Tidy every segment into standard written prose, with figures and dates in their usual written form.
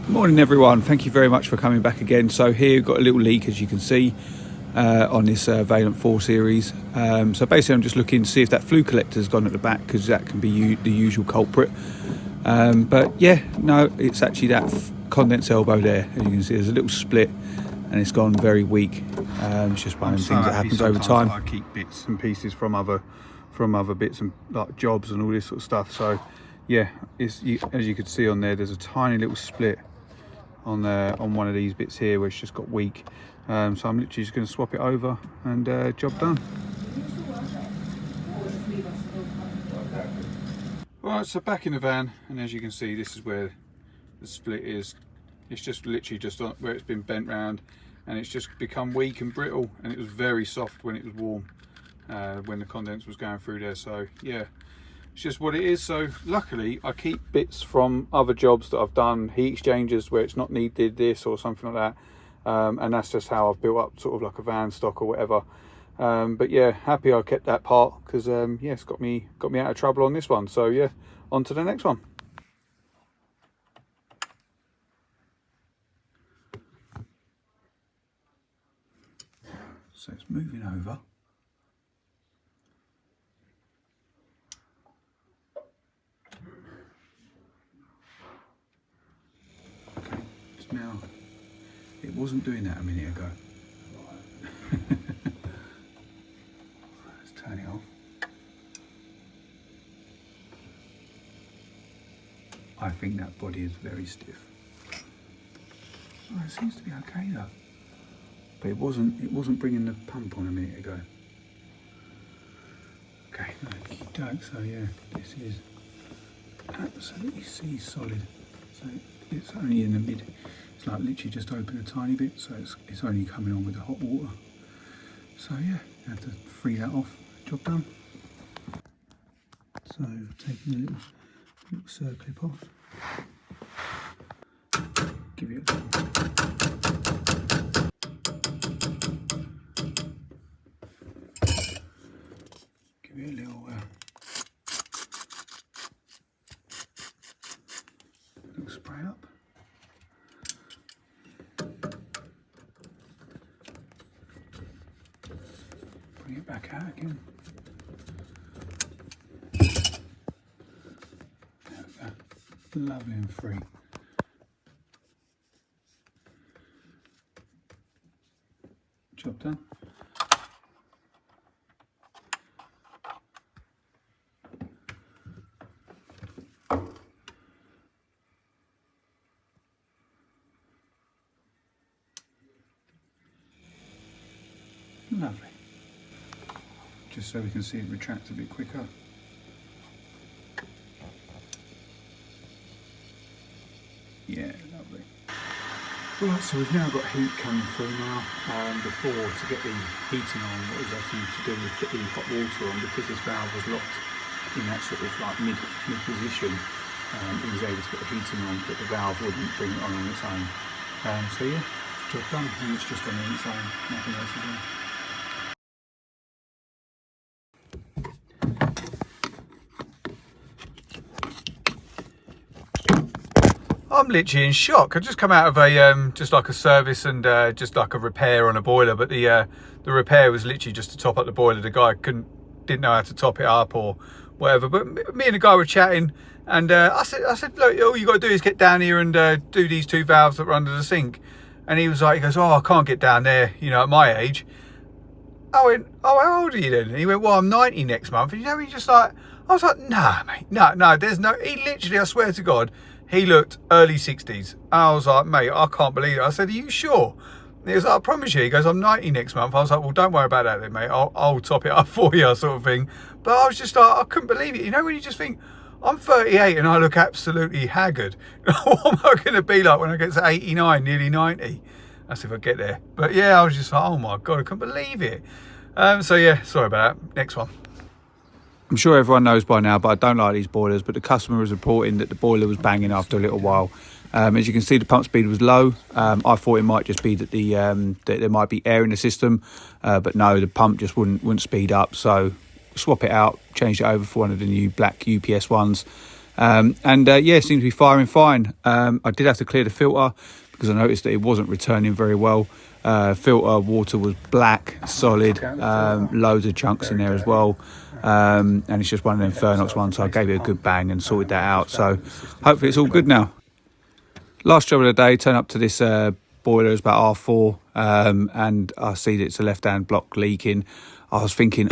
Morning everyone, thank you very much for coming back again. So here we've got a little leak, as you can see, on this Vaillant 4 series. So basically I'm just looking to see if that flue collector's gone at the back, because that can be the usual culprit. But yeah, no, it's actually that condense elbow there. As you can see, there's a little split and it's gone very weak. It's just one of the things that happens over time. I keep bits and pieces from other bits and like jobs and all this sort of stuff. So yeah, as you can see on there, there's a tiny little split on one of these bits here where it's just got weak. So I'm literally just going to swap it over and job done. Right, so back in the van, and as you can see, this is where the split is. It's just literally just on where it's been bent round, and it's just become weak and brittle, and it was very soft when it was warm, when the condense was going through there. So yeah, it's just what it is. So luckily I keep bits from other jobs that I've done, heat exchangers where it's not needed this or something like that, and that's just how I've built up sort of like a van stock or whatever. But yeah, happy I kept that part, because yeah, it's got me out of trouble on this one. So yeah, on to the next one. So it's moving over. Okay, it's now, it wasn't doing that a minute ago. Let's turn it off. I think that body is very stiff. Oh, it seems to be okay though. But it wasn't bringing the pump on a minute ago. Okay, so yeah, this is absolutely sea solid. So it's only in the mid, it's like literally just open a tiny bit, so it's only coming on with the hot water. So yeah, I have to free that off, job done. So taking a little circlip off, give it a little spray up. Bring it back out again. There we go. Lovely and free. Job done. Lovely. Just so we can see it retract a bit quicker. Yeah, lovely. Right, so we've now got heat coming through now. Before, to get the heating on, what was I thinking to do was put the hot water on, because this valve was locked in that sort of like mid position. It was able to get the heating on, but the valve wouldn't bring it on its own. So yeah, job done, and it's just on its own, nothing else is on. I'm literally in shock. I just come out of a just like a service and just like a repair on a boiler, but the repair was literally just to top up the boiler. The guy didn't know how to top it up or whatever. But me and the guy were chatting, and I said, look, all you got to do is get down here and do these two valves that are under the sink. And he goes, oh, I can't get down there, you know, at my age. I went, oh, how old are you then? And he went, well, I'm 90 next month. And you know, he just like, I was like, nah, mate, no, there's no. He literally, I swear to God, he looked early 60s. I was like, mate, I can't believe it. I said, are you sure? And he was like, I promise you. He goes, I'm 90 next month. I was like, well, don't worry about that then, mate. I'll top it up for you, sort of thing. But I was just like, I couldn't believe it. You know, when you just think, I'm 38 and I look absolutely haggard. What am I going to be like when I get to 89, nearly 90? That's if I get there. But yeah, I was just like, oh my God, I couldn't believe it. So yeah, sorry about that. Next one. I'm sure everyone knows by now, but I don't like these boilers. But the customer was reporting that the boiler was banging after a little while. As you can see, the pump speed was low. I thought it might just be that that there might be air in the system, but no, the pump just wouldn't speed up. So swap it out, changed it over for one of the new black UPS ones, Yeah, it seems to be firing fine. I did have to clear the filter because I noticed that it wasn't returning very well. Filter water was black, solid, loads of chunks in there as well. And it's just one of them Fernox ones, so I gave it a good bang and sorted that out. So hopefully it's all good now. Last job of the day, turn up to this boiler. It's about R4, and I see that it's a left-hand block leaking. I was thinking,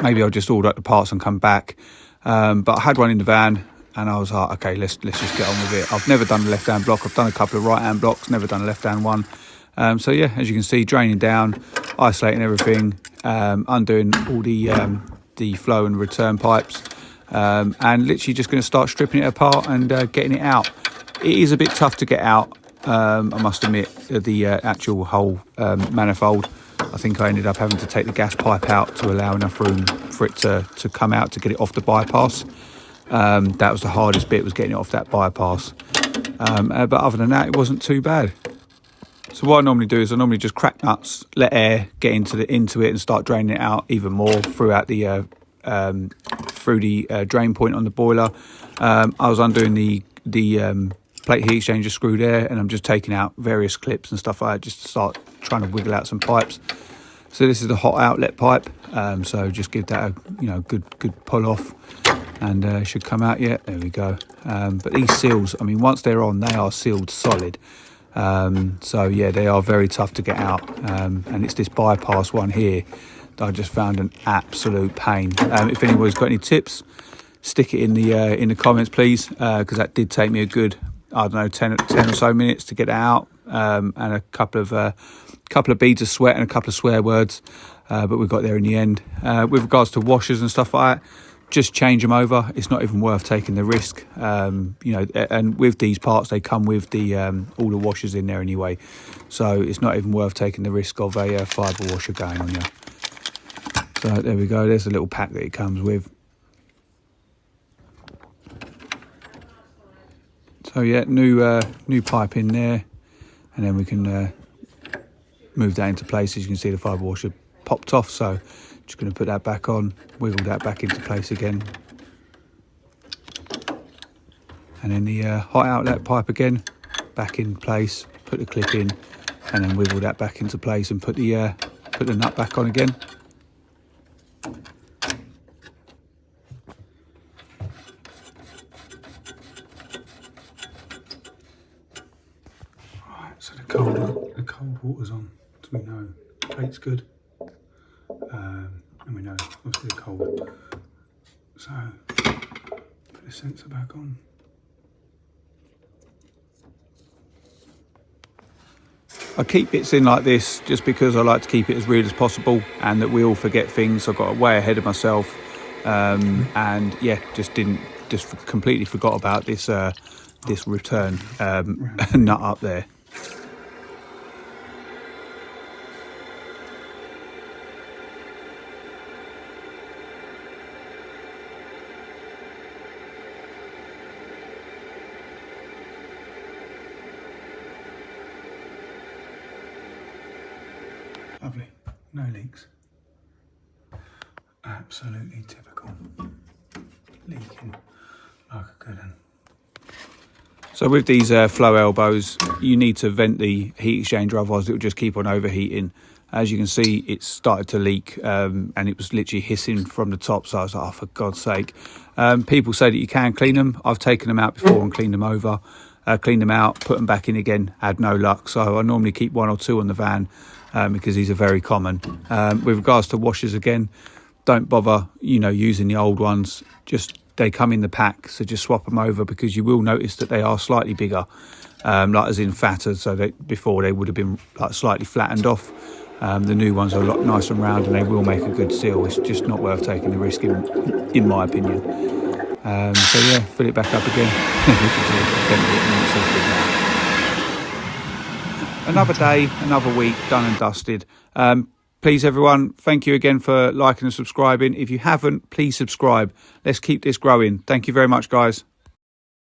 maybe I'll just order up the parts and come back. But I had one in the van, and I was like, okay, let's just get on with it. I've never done a left-hand block. I've done a couple of right-hand blocks, never done a left-hand one. So yeah, as you can see, draining down, isolating everything, undoing all the flow and return pipes, and literally just going to start stripping it apart and getting it out. It is a bit tough to get out, I must admit, the actual whole manifold. I think I ended up having to take the gas pipe out to allow enough room for it to come out, to get it off the bypass. That was the hardest bit, was getting it off that bypass. But other than that, it wasn't too bad. So what I normally do is I normally just crack nuts, let air get into it and start draining it out even more throughout the drain point on the boiler. I was undoing the plate heat exchanger screw there, and I'm just taking out various clips and stuff like that, just to start trying to wiggle out some pipes. So this is the hot outlet pipe, so just give that a good pull off, and it should come out. Yeah, there we go. But these seals, I mean, once they're on, they are sealed solid. So yeah, they are very tough to get out, and it's this bypass one here that I just found an absolute pain. If anybody's got any tips, stick it in the comments, please, because that did take me a good, I don't know, 10 or so minutes to get it out, and a couple of beads of sweat and a couple of swear words, but we got there in the end. With regards to washers and stuff like that, just change them over. It's not even worth taking the risk, and with these parts they come with the all the washers in there anyway, so it's not even worth taking the risk of a fibre washer going on you. So there we go, there's a little pack that it comes with. So yeah, new pipe in there, and then we can move that into place. As you can see, the fibre washer popped off, so just going to put that back on, wiggle that back into place again, and then the hot outlet pipe again back in place, put the clip in, and then wiggle that back into place and put the nut back on again. Right, so the cold water's on, so we know the plate's good. And we know obviously the cold. So put the sensor back on. I keep bits in like this just because I like to keep it as real as possible, and that we all forget things. I got way ahead of myself, and yeah, just completely forgot about this this return nut up there. Lovely, no leaks. Absolutely typical. Leaking like a good one. So with these flow elbows, you need to vent the heat exchanger, otherwise it will just keep on overheating. As you can see, it started to leak, and it was literally hissing from the top. So I was like, oh, for God's sake. People say that you can clean them. I've taken them out before and cleaned them over. Cleaned them out, put them back in again, had no luck. So I normally keep 1 or 2 on the van, because these are very common. With regards to washers again, don't bother, using the old ones. Just, they come in the pack, so just swap them over, because you will notice that they are slightly bigger, like as in fatter. So before they would have been like slightly flattened off. The new ones are a lot nicer and round, and they will make a good seal. It's just not worth taking the risk, in my opinion. So yeah, fill it back up again. Another day, another week, done and dusted. Please, everyone, thank you again for liking and subscribing. If you haven't, please subscribe. Let's keep this growing. Thank you very much, guys.